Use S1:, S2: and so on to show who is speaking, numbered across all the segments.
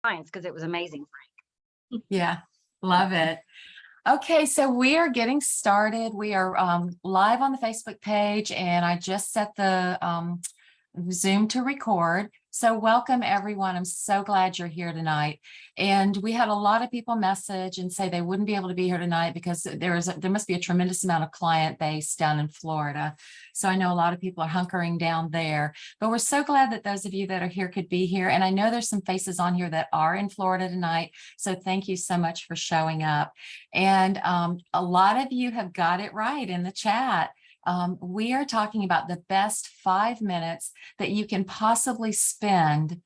S1: Clients, because it was amazing, Frank.
S2: Yeah, love it. Okay, so we are getting started. We are live on the Facebook page, and I just set the Zoom to record. So welcome everyone. I'm so glad you're here tonight. And we had a lot of people message and say they wouldn't be able to be here tonight because there must be a tremendous amount of client base down in Florida. So I know a lot of people are hunkering down there, but we're so glad that those of you that are here could be here. And I know there's some faces on here that are in Florida tonight. So thank you so much for showing up. And a lot of you have got it right in the chat. We are talking about the best 5 minutes that you can possibly spend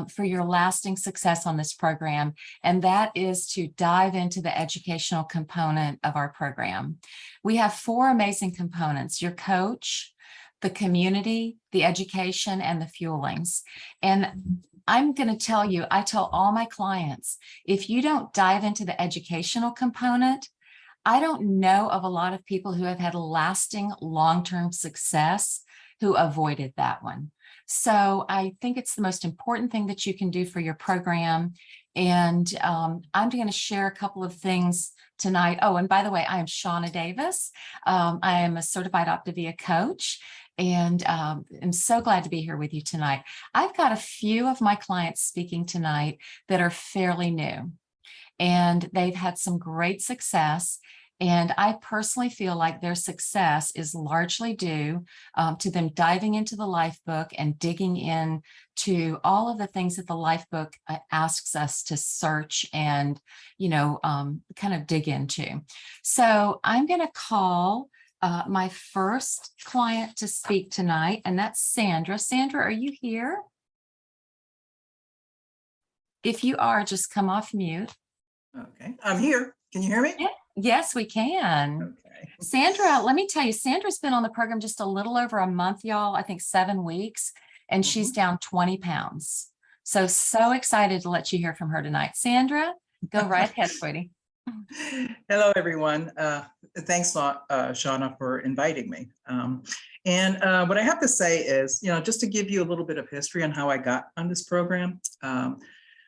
S2: for your lasting success on this program. And that is to dive into the educational component of our program. We have 4 amazing components: your coach, the community, the education, and the fuelings. And I'm going to tell you, I tell all my clients, if you don't dive into the educational component, I don't know of a lot of people who have had lasting long-term success who avoided that one. So I think it's the most important thing that you can do for your program. And I'm going to share a couple of things tonight. Oh, and by the way, I am Shauna Davis. I am a certified Optavia coach. And I'm so glad to be here with you tonight. I've got a few of my clients speaking tonight that are fairly new, and they've had some great success. And I personally feel like their success is largely due to them diving into the life book and digging in to all of the things that the life book asks us to search and, kind of dig into. So I'm going to call my first client to speak tonight, and that's Sandra. Sandra, are you here? If you are, just come off mute.
S3: Okay, I'm here. Can you hear me?
S2: Yeah. Yes, we can.
S3: Okay.
S2: Sandra, let me tell you, Sandra's been on the program just a little over a month, y'all, I think 7 weeks, and she's down 20 pounds. So excited to let you hear from her tonight. Sandra, go right ahead, sweetie.
S3: Hello, everyone. Thanks, Shauna, for inviting me. And what I have to say is, just to give you a little bit of history on how I got on this program.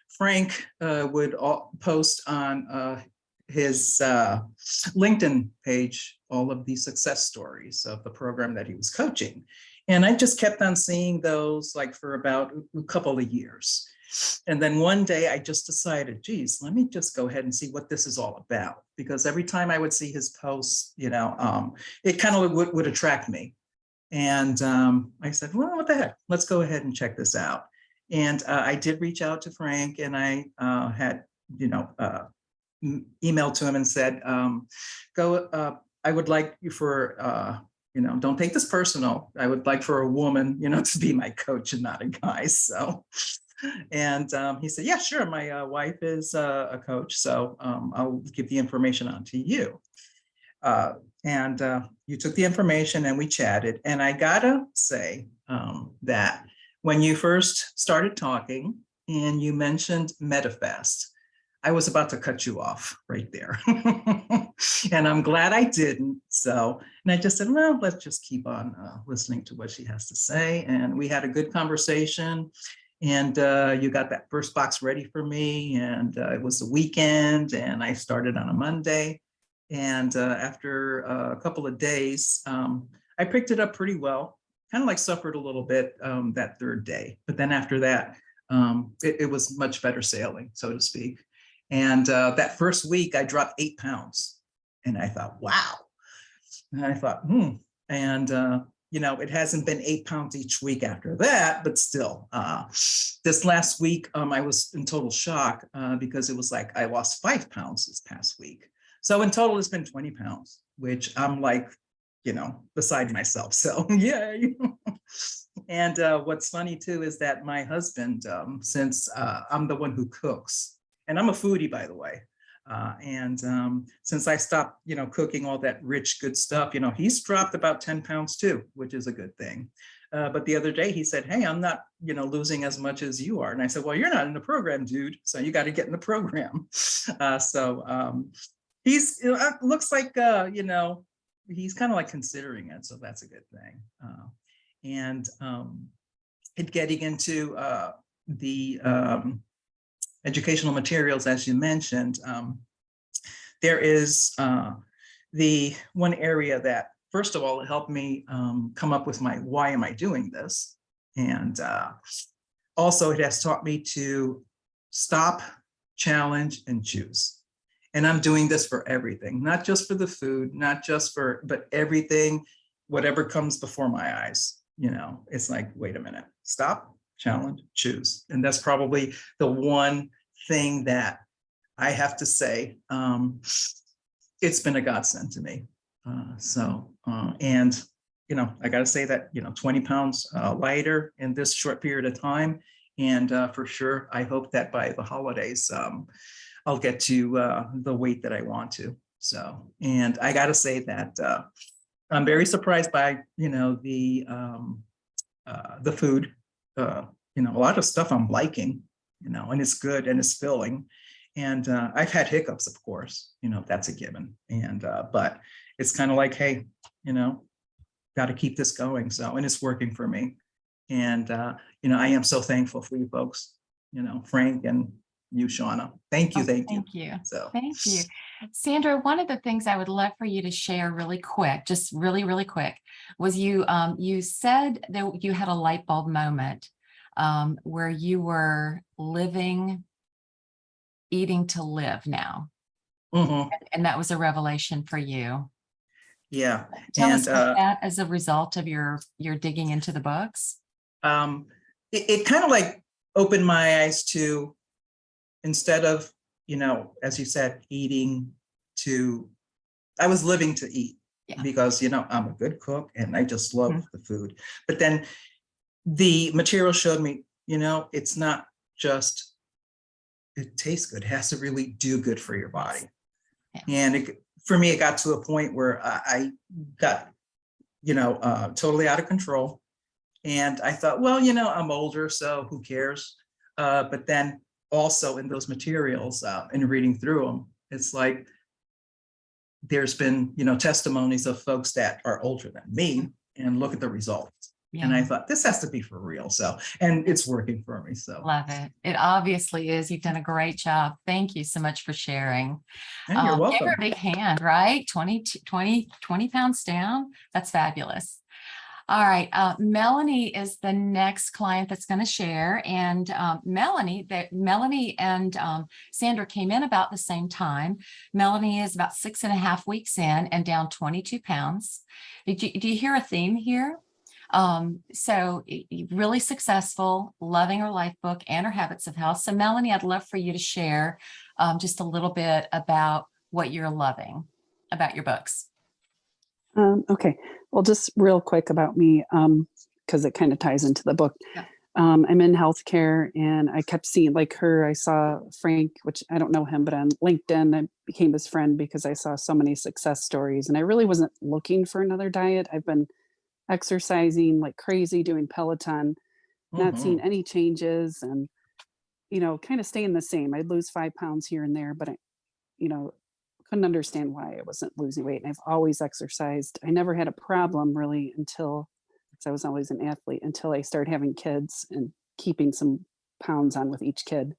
S3: Frank would post on his LinkedIn page all of the success stories of the program that he was coaching. And I just kept on seeing those like for about a couple of years. And then one day I just decided, geez, let me just go ahead and see what this is all about. Because every time I would see his posts, it kind of would attract me. And I said, well, what the heck, let's go ahead and check this out. And I did reach out to Frank, and I had, emailed to him and said, I would like you for, don't take this personal. I would like for a woman, to be my coach and not a guy. So, and he said, yeah, sure. My wife is a coach. So I'll give the information on to you. And you took the information and we chatted. And I gotta say that when you first started talking and you mentioned MetaFast, I was about to cut you off right there. And I'm glad I didn't. So, and I just said, well, let's just keep on listening to what she has to say. And we had a good conversation. And you got that first box ready for me. And it was the weekend, and I started on a Monday. And after a couple of days, I picked it up pretty well. Kind of like suffered a little bit that third day. But then after that, it was much better sailing, so to speak. And that first week, I dropped 8 pounds. And I thought, wow. And I thought, And, it hasn't been 8 pounds each week after that, but still. This last week, I was in total shock because it was like I lost 5 pounds this past week. So in total, it's been 20 pounds, which I'm like, beside myself. So yay. And what's funny too is that my husband, since I'm the one who cooks, and I'm a foodie, by the way, and since I stopped, cooking all that rich, good stuff, he's dropped about 10 pounds too, which is a good thing. But the other day he said, hey, I'm not, losing as much as you are. And I said, well, you're not in the program, dude. So you got to get in the program. He's, looks like, he's kind of like considering it. So that's a good thing. And getting into the educational materials, as you mentioned, there is the one area that, first of all, it helped me come up with my why am I doing this? And also it has taught me to stop, challenge, and choose. And I'm doing this for everything, not just for the food, not just for, but everything, whatever comes before my eyes. You know, it's like, wait a minute, stop, challenge, choose. And that's probably the one thing that I have to say, it's been a godsend to me. And, you know, I got to say that, you know, 20 pounds lighter in this short period of time. And for sure, I hope that by the holidays, I'll get to the weight that I want to. So, and I got to say that I'm very surprised by, you know, the food, you know, a lot of stuff I'm liking, you know, and it's good and it's filling. And I've had hiccups, of course, you know, that's a given. And but it's kind of like, hey, you know, got to keep this going. So, and it's working for me. And, you know, I am so thankful for you folks, you know, Frank and you, Shauna. Thank you.
S2: Oh,
S3: Thank you.
S2: thank you.
S3: So,
S2: Thank you. Sandra, one of the things I would love for you to share really quick, just really, really quick, was you said that you had a light bulb moment where you were eating to live now.
S3: mhm,
S2: And that was a revelation for you.
S3: yeah.
S2: Tell us
S3: And
S2: about that as a result of your digging into the books.
S3: it kind of like opened my eyes to, instead of, you know, as you said, eating to, I was living to eat.
S2: Yeah.
S3: Because, you know, I'm a good cook and I just love
S2: Mhm.
S3: the food. But then the material showed me, you know, it's not just, it tastes good, it has to really do good for your body.
S2: Yeah.
S3: And for me, it got to a point where I got, you know, totally out of control. And I thought, well, you know, I'm older, so who cares? But then also in those materials and reading through them, it's like, there's been, you know, testimonies of folks that are older than me and look at the results. And I
S2: Yeah.
S3: thought, this has to be for real. So, and it's working for me. So,
S2: Love it. It obviously is. You've done a great job. Thank you so much for sharing.
S3: and you're
S2: Give
S3: welcome.
S2: her a big hand, right? 20 pounds down. That's fabulous. All right. Melanie is the next client that's going to share. And Melanie and Sandra came in about the same time. Melanie is about 6.5 weeks in and down 22 pounds. Do you hear a theme here? So really successful, loving her life book and her habits of health. So Melanie, I'd love for you to share just a little bit about what you're loving about your books.
S4: Okay, well, just real quick about me, because it kind of ties into the book.
S2: Yeah.
S4: I'm in healthcare, and I kept seeing, like her, I saw Frank, which I don't know him, but on LinkedIn, I became his friend because I saw so many success stories, and I really wasn't looking for another diet. I've been exercising like crazy, doing Peloton, not seeing
S3: Mhm.
S4: any changes, and, you know, kind of staying the same. I'd lose 5 pounds here and there, but you know, couldn't understand why I wasn't losing weight. And I've always exercised. I never had a problem really until, because I was always an athlete, until I started having kids and keeping some pounds on with each kid.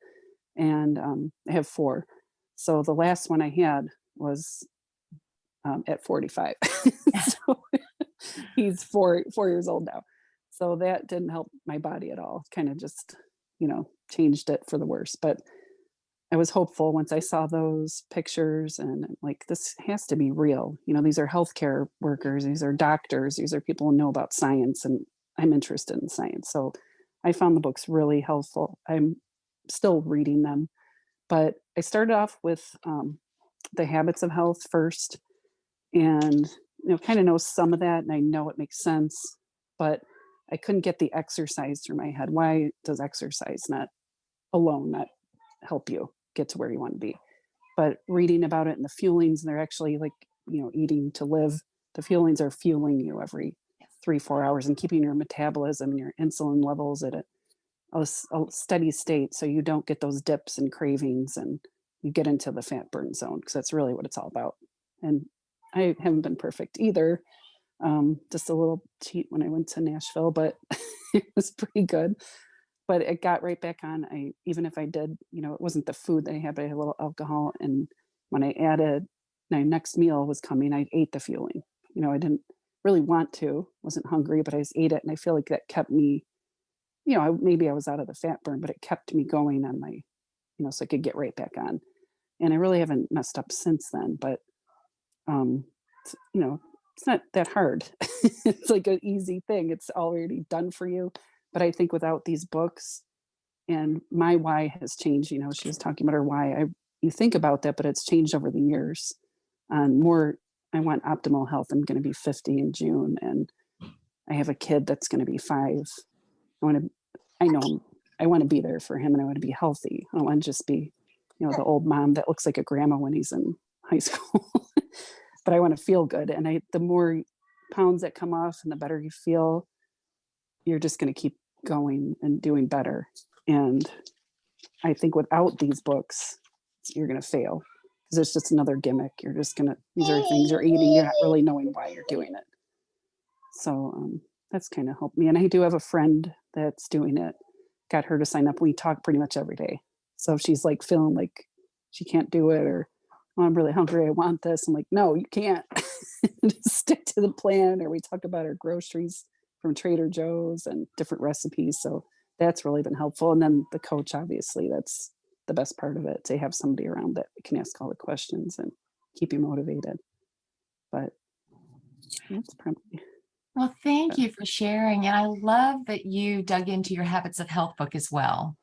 S4: And I have 4. So the last one I had was at 45. So he's 4 years old now. So that didn't help my body at all. Kind of just, you know, changed it for the worse. But I was hopeful once I saw those pictures, and like, this has to be real. You know, these are healthcare workers, these are doctors, these are people who know about science, and I'm interested in science. So I found the books really helpful. I'm still reading them, but I started off with the habits of health first, and, you know, kind of know some of that, and I know it makes sense, but I couldn't get the exercise through my head. Why does exercise not help you get to where you want to be? But reading about it and the fuelings, and they're actually like, you know, eating to live, the fuelings are fueling you every 3-4 hours and keeping your metabolism and your insulin levels at a steady state, so you don't get those dips and cravings, and you get into the fat burn zone, because that's really what it's all about. And I haven't been perfect either. Just a little cheat when I went to Nashville, but it was pretty good. but it got right back on. Even if I did, it wasn't the food that I had, but I had a little alcohol. And when I added, my next meal was coming, I ate the fueling. I didn't really want to, wasn't hungry, but I just ate it. And I feel like that kept me, maybe I was out of the fat burn, but it kept me going on my, so I could get right back on. And I really haven't messed up since then, but, it's not that hard. It's like an easy thing. It's already done for you. But I think without these books, and my why has changed, she was talking about her why. You think about that, but it's changed over the years. More, I want optimal health. I'm going to be 50 in June, and I have a kid that's going to be 5. I know I want to be there for him, and I want to be healthy. I don't want to just be, the old mom that looks like a grandma when he's in high school. But I want to feel good. And the more pounds that come off and the better you feel, you're just going to keep going and doing better. And I think without these books, you're going to fail, because it's just another gimmick. You're just going to, these are things you're eating. You're not really knowing why you're doing it. So that's kind of helped me. And I do have a friend that's doing it, got her to sign up. We talk pretty much every day. So if she's like feeling like she can't do it, or, oh, I'm really hungry, I want this, I'm like, no, you can't. Just stick to the plan. Or we talk about our groceries from Trader Joe's and different recipes. So that's really been helpful. And then the coach, obviously, that's the best part of it, to have somebody around that can ask all the questions and keep you motivated. But that's probably.
S2: Well, thank you for sharing. And I love that you dug into your Habits of Health book as well,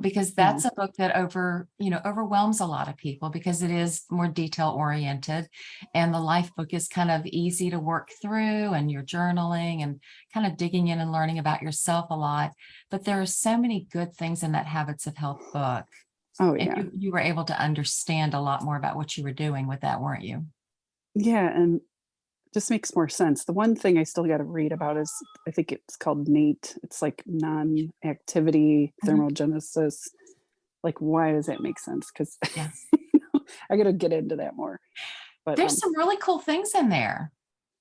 S2: because that's a book that overwhelms a lot of people, because it is more detail oriented, and the life book is kind of easy to work through, and you're journaling and kind of digging in and learning about yourself a lot. But there are so many good things in that Habits of Health book.
S4: Oh, yeah.
S2: And you were able to understand a lot more about what you were doing with that, weren't you?
S4: Yeah. And just makes more sense. The one thing I still got to read about is, I think it's called NATE. It's like non-activity thermogenesis. Like, why does that make sense? Because
S2: Yeah.
S4: I got to get into that more. But
S2: there's some really cool things in there.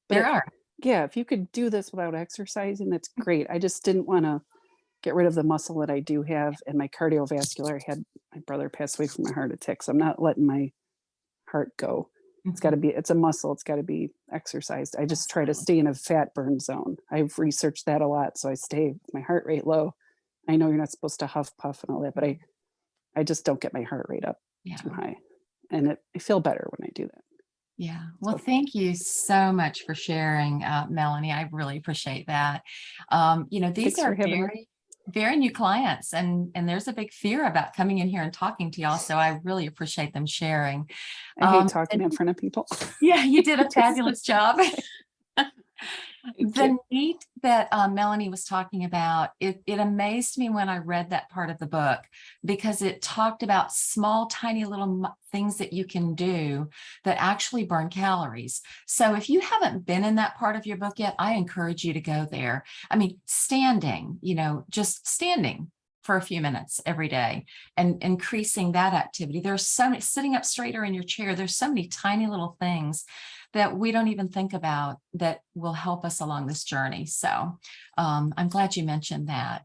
S2: There are.
S4: Yeah, if you could do this without exercising, that's great. I just didn't want to get rid of the muscle that I do have, and my cardiovascular. My brother passed away from a heart attack, so I'm not letting my heart go. It's got to be, it's a muscle. It's got to be exercised. I just try to stay in a fat burn zone. I've researched that a lot. So I stay with my heart rate low. I know you're not supposed to huff, puff and all that, but I just don't get my heart rate up too high. And I feel better when I do that.
S2: Yeah. Well, thank you so much for sharing, Melanie. I really appreciate that. These are very new clients, and there's a big fear about coming in here and talking to y'all. So I really appreciate them sharing.
S4: I hate talking in front of people.
S2: Yeah, you did a fabulous job. The NEAT that Melanie was talking about, it amazed me when I read that part of the book, because it talked about small, tiny little things that you can do that actually burn calories. So if you haven't been in that part of your book yet, I encourage you to go there. I mean, just standing for a few minutes every day and increasing that activity. There's so many, sitting up straighter in your chair. There's so many tiny little things that we don't even think about that will help us along this journey. So I'm glad you mentioned that.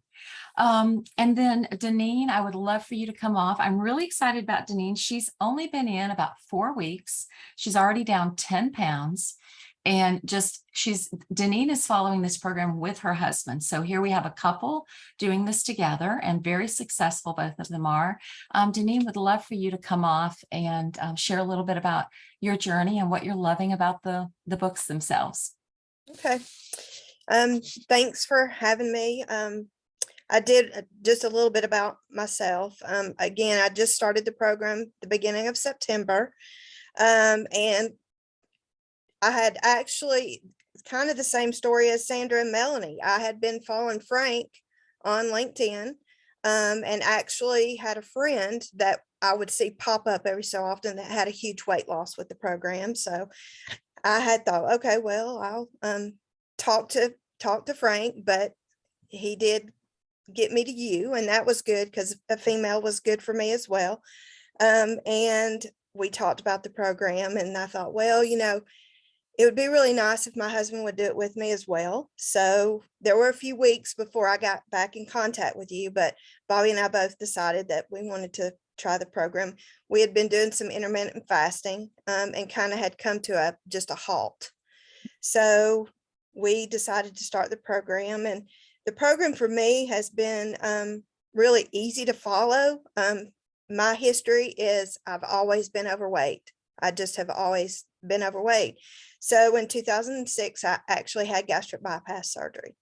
S2: And then Deneen, I would love for you to come off. I'm really excited about Deneen. She's only been in about 4 weeks. She's already down 10 pounds. And Deneen is following this program with her husband. So here we have a couple doing this together, and very successful, both of them are. Deneen, would love for you to come off and share a little bit about your journey and what you're loving about the books themselves.
S5: Okay. Thanks for having me. I did just a little bit about myself. Again, I just started the program the beginning of September. And I had actually kind of the same story as Sandra and Melanie. I had been following Frank on LinkedIn, and actually had a friend that I would see pop up every so often that had a huge weight loss with the program. So I had thought, okay, well, I'll talk to Frank, but he did get me to you, and that was good, because a female was good for me as well. And we talked about the program, and I thought, well, it would be really nice if my husband would do it with me as well. So there were a few weeks before I got back in contact with you, but Bobby and I both decided that we wanted to try the program. We had been doing some intermittent fasting and kind of had come to just a halt. So we decided to start the program, and the program for me has been really easy to follow. My history is I've always been overweight. I just have always been overweight. So in 2006, I actually had gastric bypass surgery.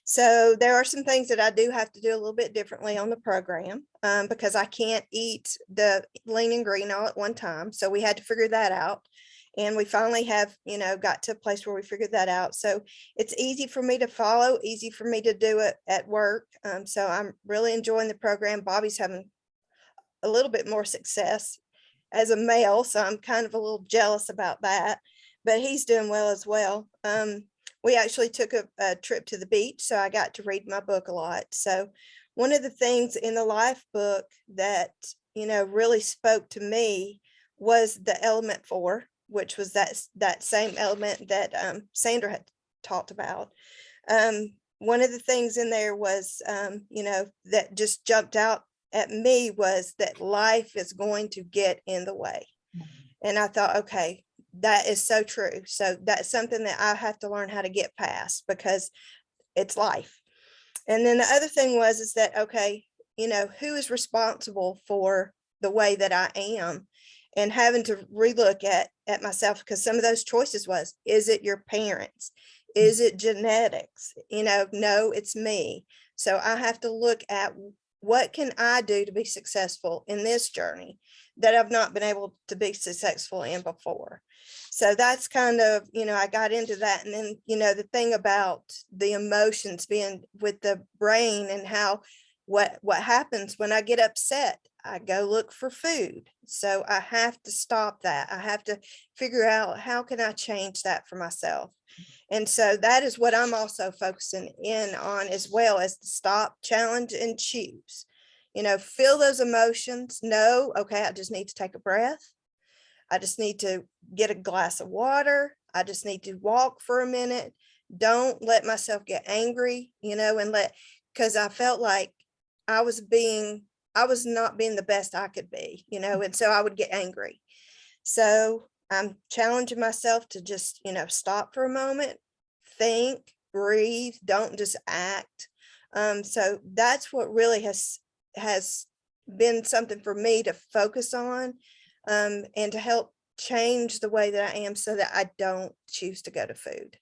S5: So there are some things that I do have to do a little bit differently on the program because I can't eat the lean and green all at one time. So we had to figure that out. And we finally have, got to a place where we figured that out. So it's easy for me to follow, easy for me to do it at work. So I'm really enjoying the program. Bobby's having a little bit more success as a male, so I'm kind of a little jealous about that, but he's doing well as well. We actually took a trip to the beach, so I got to read my book a lot. So one of the things in the life book that, really spoke to me was the element 4, which was that same element that Sandra had talked about. One of the things in there was, that just jumped out at me was that life is going to get in the way. And I thought, okay, that is so true. So that's something that I have to learn how to get past because it's life. And then the other thing is that, okay, who is responsible for the way that I am, and having to relook at myself, because some of those choices was, is it your parents? Is it genetics? No, it's me. So I have to look at what can I do to be successful in this journey that I've not been able to be successful in before. So that's kind of, I got into that. And then, the thing about the emotions being with the brain and how, what happens when I get upset, I go look for food. So I have to stop that. I have to figure out how can I change that for myself. And so that is what I'm also focusing in on, as well as the stop, challenge, and choose. Feel those emotions. Know, okay, I just need to take a breath. I just need to get a glass of water. I just need to walk for a minute. Don't let myself get angry, because I felt like I was not being the best I could be, and so I would get angry. So I'm challenging myself to just, stop for a moment, think, breathe, don't just act. So that's what really has been something for me to focus on, and to help change the way that I am so that I don't choose to go to food.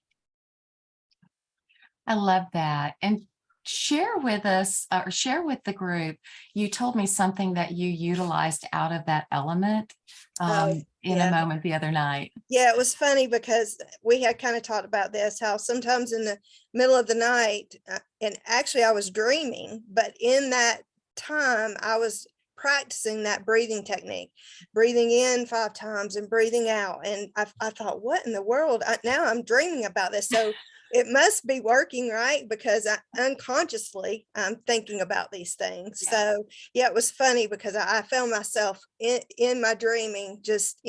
S2: I love that. And share with us, or share with the group, you told me something that you utilized out of that element in a moment the other night.
S5: Yeah, it was funny because we had kind of talked about this, how sometimes in the middle of the night, and actually I was dreaming, but in that time I was practicing that breathing technique, breathing in 5 times and breathing out. And I thought, what in the world? Now I'm dreaming about this. So it must be working, right? Because unconsciously I'm thinking about these things. Yeah. So yeah, it was funny because I found myself in my dreaming, just,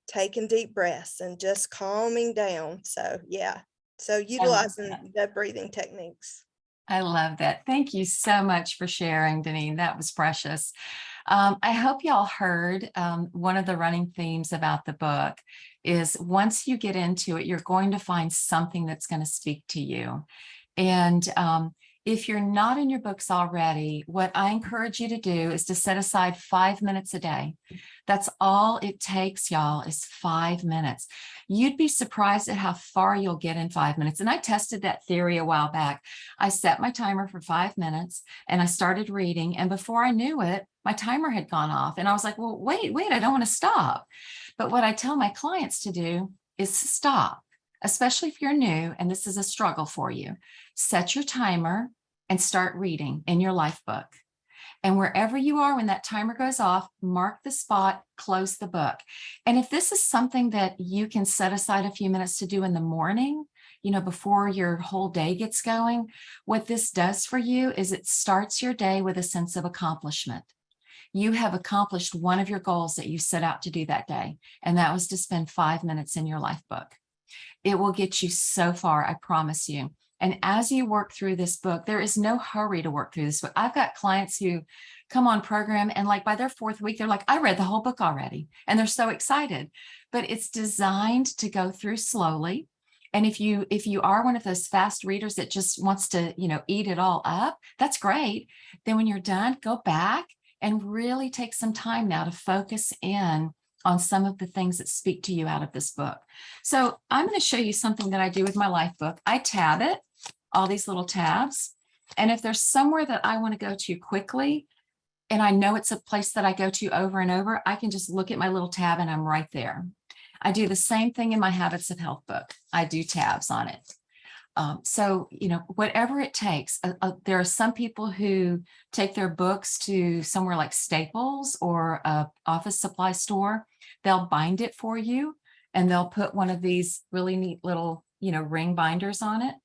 S5: taking deep breaths and just calming down. So yeah, so utilizing the breathing techniques.
S2: I love that. Thank you so much for sharing, Deneen. That was precious. I hope y'all heard one of the running themes about the book is once you get into it, you're going to find something that's going to speak to you. And if you're not in your books already, what I encourage you to do is to set aside 5 minutes a day. That's all it takes, y'all, is 5 minutes. You'd be surprised at how far you'll get in 5 minutes. And I tested that theory a while back. I set my timer for 5 minutes and I started reading. And before I knew it, my timer had gone off. And I was like, well, wait, I don't want to stop. But what I tell my clients to do is stop, especially if you're new and this is a struggle for you. Set your timer and start reading in your life book. And wherever you are, when that timer goes off, mark the spot, close the book. And if this is something that you can set aside a few minutes to do in the morning, before your whole day gets going, what this does for you is it starts your day with a sense of accomplishment. You have accomplished one of your goals that you set out to do that day. And that was to spend 5 minutes in your life book. It will get you so far, I promise you. And as you work through this book, there is no hurry to work through this book. I've got clients who come on program and like by their 4th week, they're like, I read the whole book already. And they're so excited, but it's designed to go through slowly. And if you are one of those fast readers that just wants to, eat it all up, that's great. Then when you're done, go back and really take some time now to focus in on some of the things that speak to you out of this book. So I'm going to show you something that I do with my life book. I tab it, all these little tabs. And if there's somewhere that I want to go to quickly, and I know it's a place that I go to over and over, I can just look at my little tab and I'm right there. I do the same thing in my Habits of Health book. I do tabs on it. So, whatever it takes, there are some people who take their books to somewhere like Staples or a office supply store. They'll bind it for you and they'll put one of these really neat little, ring binders on it.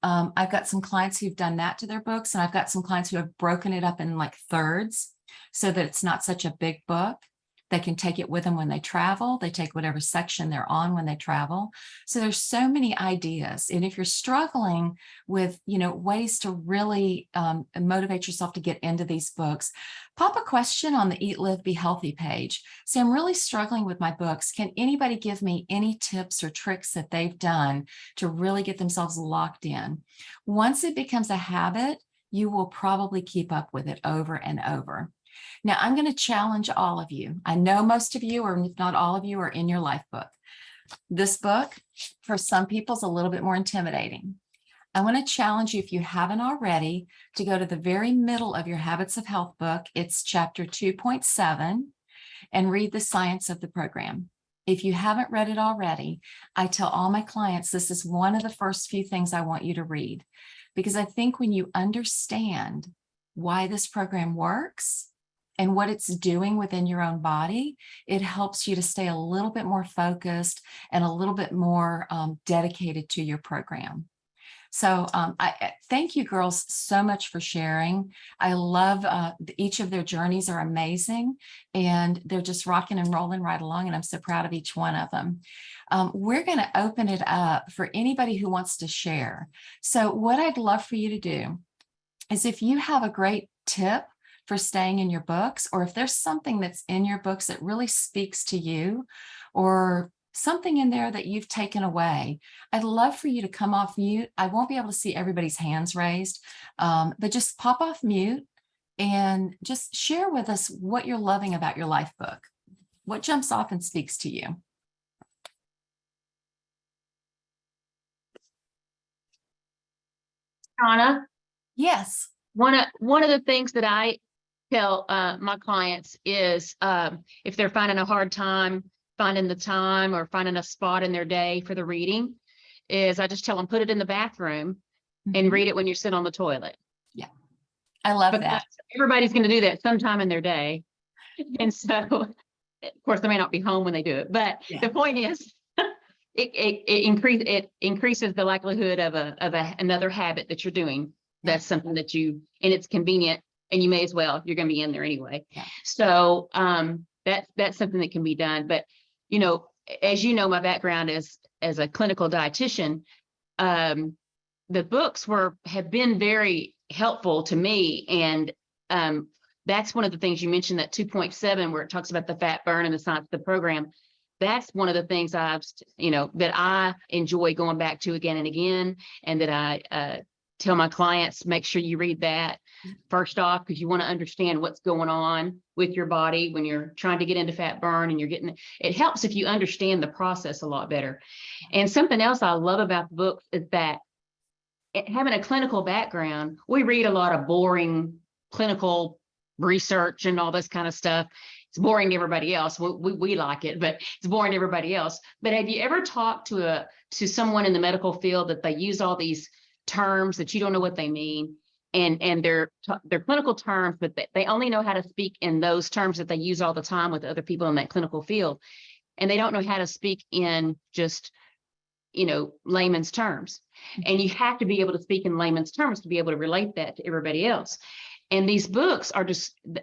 S2: I've got some clients who've done that to their books, and I've got some clients who have broken it up in like thirds so that it's not such a big book. They can take it with them when they travel. They take whatever section they're on when they travel. So there's so many ideas. And if you're struggling with, ways to really motivate yourself to get into these books, pop a question on the Eat, Live, Be Healthy page. Say, I'm really struggling with my books. Can anybody give me any tips or tricks that they've done to really get themselves locked in? Once it becomes a habit, you will probably keep up with it over and over. Now, I'm going to challenge all of you. I know most of you, or if not all of you, are in your life book. This book, for some people, is a little bit more intimidating. I want to challenge you, if you haven't already, to go to the very middle of your Habits of Health book. It's chapter 2.7, and read the science of the program. If you haven't read it already, I tell all my clients this is one of the first few things I want you to read, because I think when you understand why this program works and what it's doing within your own body, it helps you to stay a little bit more focused and a little bit more dedicated to your program. So I thank you girls so much for sharing. I love each of their journeys are amazing, and they're just rocking and rolling right along, and I'm so proud of each one of them. We're going to open it up for anybody who wants to share. So what I'd love for you to do is, if you have a great tip for staying in your books, or if there's something that's in your books that really speaks to you, or something in there that you've taken away, I'd love for you to come off mute. I won't be able to see everybody's hands raised, but just pop off mute and just share with us what you're loving about your life book. What jumps off and speaks to you?
S6: Donna,
S2: Yes.
S6: one of the things that I tell my clients is if they're finding a hard time finding the time or finding a spot in their day for the reading, is I just tell them, put it in the bathroom and read it when you sit on the toilet.
S2: Yeah, I love
S6: But
S2: that.
S6: everybody's going to do that sometime in their day. And so, of course, they may not be home when they do it, but the point is, it increases the likelihood of another habit that you're doing. That's something that and it's convenient, and you may as well, you're going to be in there anyway.
S2: Yeah.
S6: So that's something that can be done. But, as you know, my background is as a clinical dietitian. The books have been very helpful to me. And that's one of the things you mentioned, that 2.7, where it talks about the fat burn and the science of the program. That's one of the things that I enjoy going back to again and again, and that I tell my clients, make sure you read that first off, because you want to understand what's going on with your body when you're trying to get into fat burn, and it helps if you understand the process a lot better. And something else I love about the books is that having a clinical background, we read a lot of boring clinical research and all this kind of stuff. It's boring to everybody else. We like it, but it's boring to everybody else. But have you ever talked to someone in the medical field that they use all these terms that you don't know what they mean, and they're clinical terms, but they only know how to speak in those terms that they use all the time with other people in that clinical field, and they don't know how to speak in just layman's terms. And you have to be able to speak in layman's terms to be able to relate that to everybody else. And these books are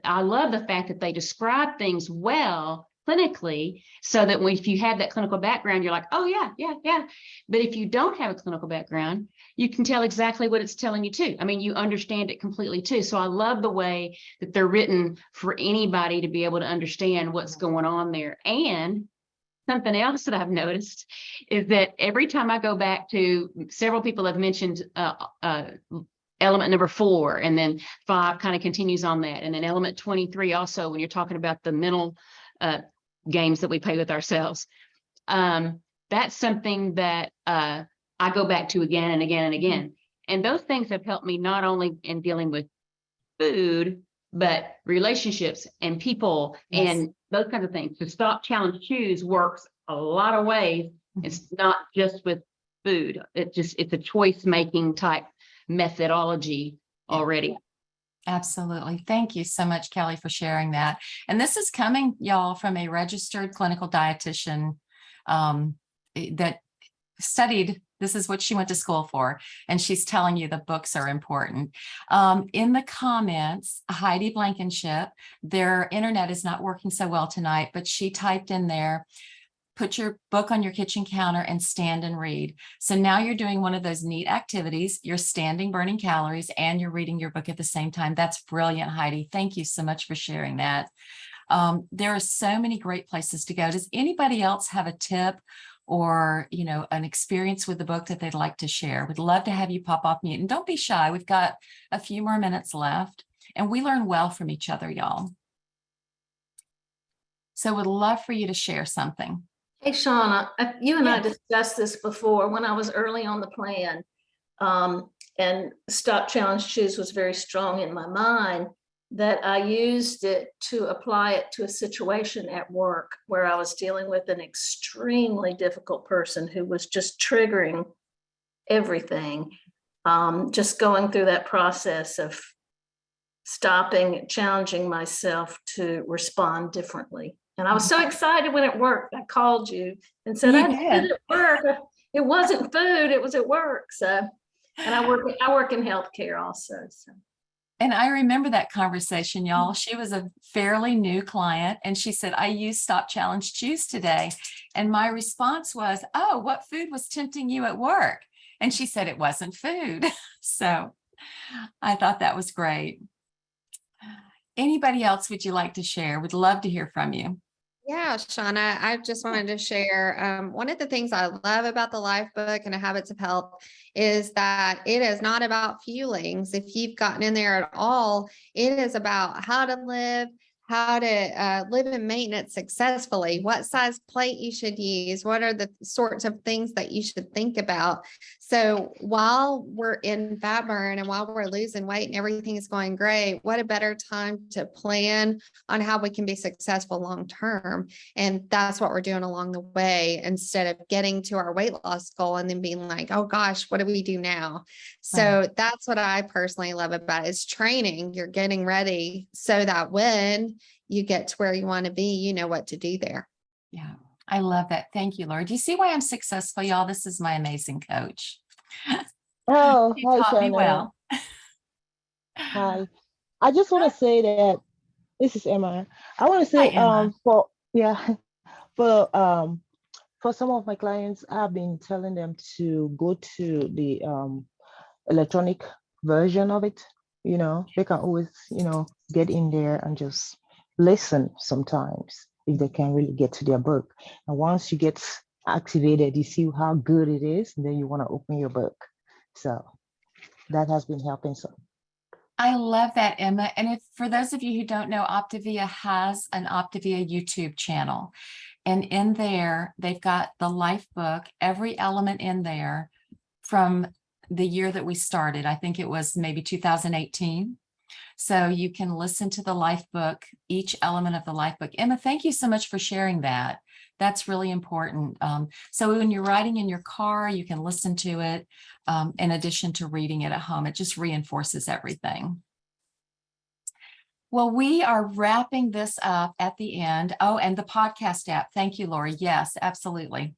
S6: I love the fact that they describe things well, clinically, so that if you have that clinical background, you're like, oh yeah, yeah, yeah. But if you don't have a clinical background, you can tell exactly what it's telling you too. I mean, you understand it completely too. So I love the way that they're written for anybody to be able to understand what's going on there. And something else that I've noticed is that every time I go back to, several people have mentioned element number 4, and then 5 kind of continues on that. And then element 23 also, when you're talking about the mental games that we play with ourselves. That's something that I go back to again and again and again. And those things have helped me not only in dealing with food, but relationships and people and those kinds of things. To stop, challenge, choose works a lot of ways. It's not just with food. It's a choice making type methodology already.
S2: Absolutely. Thank you so much, Kelly, for sharing that. And this is coming, y'all, from a registered clinical dietitian that studied. This is what she went to school for. And she's telling you the books are important. In the comments, Heidi Blankenship, their internet is not working so well tonight, but she typed in there, put your book on your kitchen counter and stand and read. So now you're doing one of those neat activities. You're standing, burning calories, and you're reading your book at the same time. That's brilliant, Heidi. Thank you so much for sharing that. There are so many great places to go. Does anybody else have a tip or, an experience with the book that they'd like to share? We'd love to have you pop off mute. And don't be shy. We've got a few more minutes left, and we learn well from each other, y'all. So we'd love for you to share something.
S7: Hey, Shauna, you and I
S2: Yes.
S7: discussed this before when I was early on the plan, and Stop, Challenge, Choose was very strong in my mind, that I used it to apply it to a situation at work where I was dealing with an extremely difficult person who was just triggering everything. Just going through that process of stopping, challenging myself to respond differently. And I was so excited when it worked. I called you and said, I did it at work. It wasn't food, it was at work. So, and I work in healthcare also. So.
S2: And I remember that conversation, y'all. She was a fairly new client, and she said, I used Stop, Challenge, Choose today. And my response was, oh, what food was tempting you at work? And she said it wasn't food. So I thought that was great. Anybody else would you like to share? We'd love to hear from you.
S8: Yeah, Shauna, I just wanted to share one of the things I love about the Life Book and the Habits of Health is that it is not about feelings. If you've gotten in there at all, it is about how to live in maintenance successfully, what size plate you should use, what are the sorts of things that you should think about. So while we're in fat burn and while we're losing weight and everything is going great, what a better time to plan on how we can be successful long term. And that's what we're doing along the way, instead of getting to our weight loss goal and then being like, oh gosh, what do we do now? So that's what I personally love about it, is training. You're getting ready so that when you get to where you want to be, you know what to do there.
S2: Yeah, I love that. Thank you, Laura. Do you see why I'm successful, y'all? This is my amazing coach.
S9: Oh,
S2: She
S9: hi,
S2: taught me
S9: Shauna.
S2: well.
S9: Hi. I just want to say that this is Emma. I want to say,
S2: Hi, Emma.
S9: for some of my clients, I've been telling them to go to the electronic version of it. They can always, get in there and just listen sometimes if they can really get to their book. And once you get activated, you see how good it is, and then you want to open your book. So that has been helping some.
S2: I love that, Emma. And for those of you who don't know, Optavia has an Optavia YouTube channel. And in there, they've got the Life Book, every element in there from the year that we started. I think it was maybe 2018. So you can listen to the Life Book, each element of the Life Book. Emma, thank you so much for sharing that. That's really important. So when you're riding in your car, you can listen to it in addition to reading it at home. It just reinforces everything. Well, we are wrapping this up at the end. Oh, and the podcast app. Thank you, Lori. Yes, absolutely.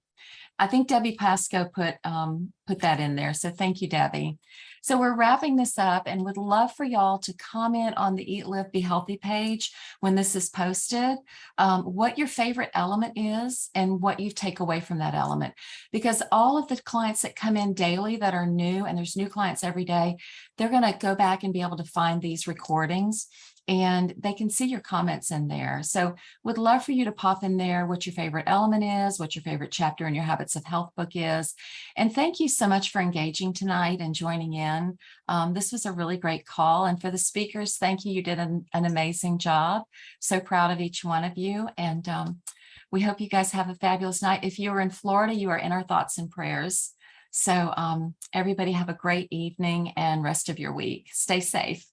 S2: I think Debbie Pasco put that in there. So thank you, Debbie. So we're wrapping this up and would love for y'all to comment on the Eat, Live, Be Healthy page when this is posted, what your favorite element is and what you take away from that element. Because all of the clients that come in daily that are new, and there's new clients every day, they're going to go back and be able to find these recordings and they can see your comments in there. So would love for you to pop in there what your favorite element is, what your favorite chapter in your Habits of Health book is. And thank you so much for engaging tonight and joining in. This was a really great call. And for the speakers, thank you. You did an amazing job. So proud of each one of you. And we hope you guys have a fabulous night. If you are in Florida, you are in our thoughts and prayers. So everybody have a great evening and rest of your week. Stay safe.